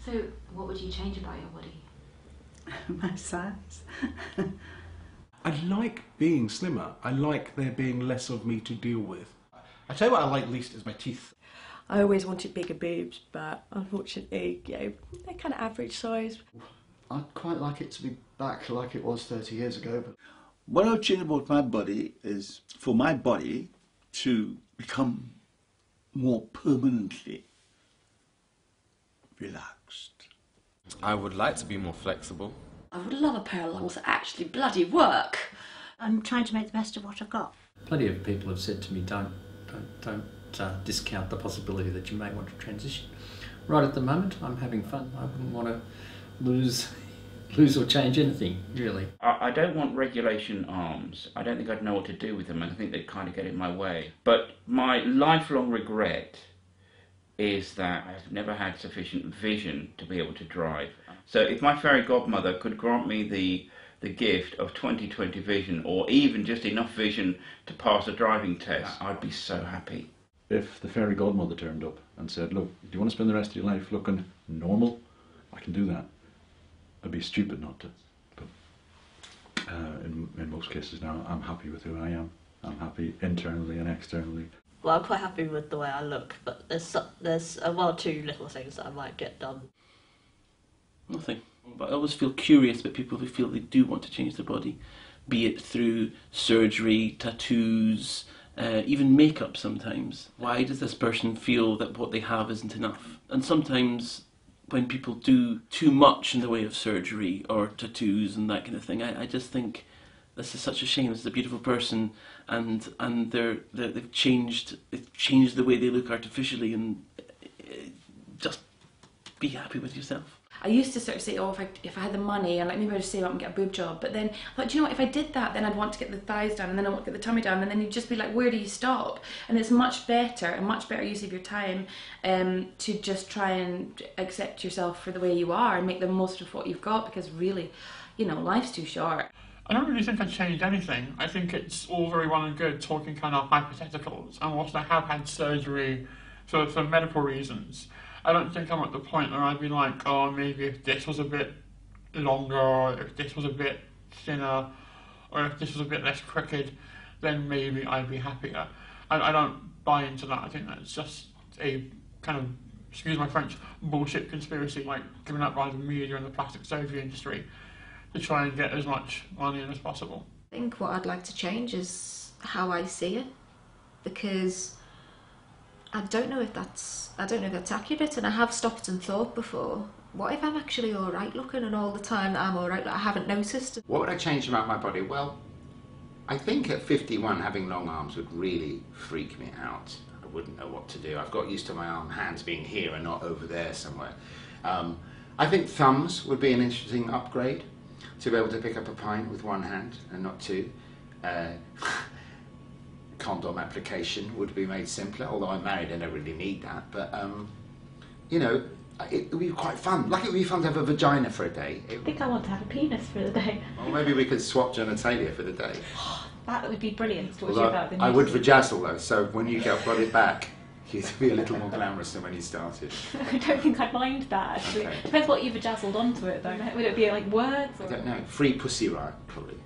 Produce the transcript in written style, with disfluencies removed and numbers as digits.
So, what would you change about your body? My size. I like being slimmer. I like there being less of me to deal with. I tell you what I like least is my teeth. I always wanted bigger boobs, but unfortunately, they're kind of average size. I'd quite like it to be back like it was 30 years ago. But what I would change about my body is for my body to become more permanently relaxed. I would like to be more flexible. I would love a pair of lungs that actually bloody work. I'm trying to make the best of what I've got. Plenty of people have said to me, don't discount the possibility that you may want to transition. Right at the moment, I'm having fun. I wouldn't want to lose or change anything, really. I don't want regulation arms. I don't think I'd know what to do with them, and I think they'd kind of get in my way. But my lifelong regret is that I've never had sufficient vision to be able to drive. So if my fairy godmother could grant me the gift of 20/20 vision, or even just enough vision to pass a driving test, I'd be so happy. If the fairy godmother turned up and said, look, do you want to spend the rest of your life looking normal? I can do that. I'd be stupid not to. But in most cases now, I'm happy with who I am. I'm happy internally and externally. Well, I'm quite happy with the way I look, but there's one or two little things that I might get done. Nothing. But I always feel curious about people who feel they do want to change their body, be it through surgery, tattoos, even makeup sometimes. Why does this person feel that what they have isn't enough? And sometimes when people do too much in the way of surgery or tattoos and that kind of thing, I just think this is such a shame. This is a beautiful person, and they've changed the way they look artificially, and just be happy with yourself. I used to sort of say, oh, if I had the money, and like maybe I'd just save up and get a boob job. But then I thought, do you know what? If I did that, then I'd want to get the thighs done, and then I want to get the tummy done, and then you'd just be like, where do you stop? And it's much better use of your time to just try and accept yourself for the way you are and make the most of what you've got, because really, you know, life's too short. I don't really think I'd change anything. I think it's all very well and good talking kind of hypotheticals, and whilst I have had surgery for medical reasons, I don't think I'm at the point where I'd be like, oh, maybe if this was a bit longer, or if this was a bit thinner, or if this was a bit less crooked, then maybe I'd be happier. I don't buy into that. I think that's just a kind of, excuse my French, bullshit conspiracy, like given up by the media and the plastic surgery industry to try and get as much money in as possible. I think what I'd like to change is how I see it, because I don't know if that's accurate, and I have stopped and thought before, what if I'm actually alright looking, and all the time that I'm alright, like I haven't noticed? What would I change about my body? Well, I think at 51 having long arms would really freak me out. I wouldn't know what to do. I've got used to my hands being here and not over there somewhere. I think thumbs would be an interesting upgrade, to be able to pick up a pint with one hand and not two. Condom application would be made simpler, although I'm married and I don't really need that, but you know, it would be quite fun. Like it would be fun to have a vagina for a day. I think I want to have a penis for the day. Or maybe we could swap genitalia for the day. That would be brilliant to watch Although about the news. I would vajazzle though, so when you got it back, you'd be a little more glamorous than when you started. I don't think I'd mind that, actually. Okay. Depends what you've vajazzled onto it though. Would it be like words? Or? I don't know. Free pussy, right? Probably.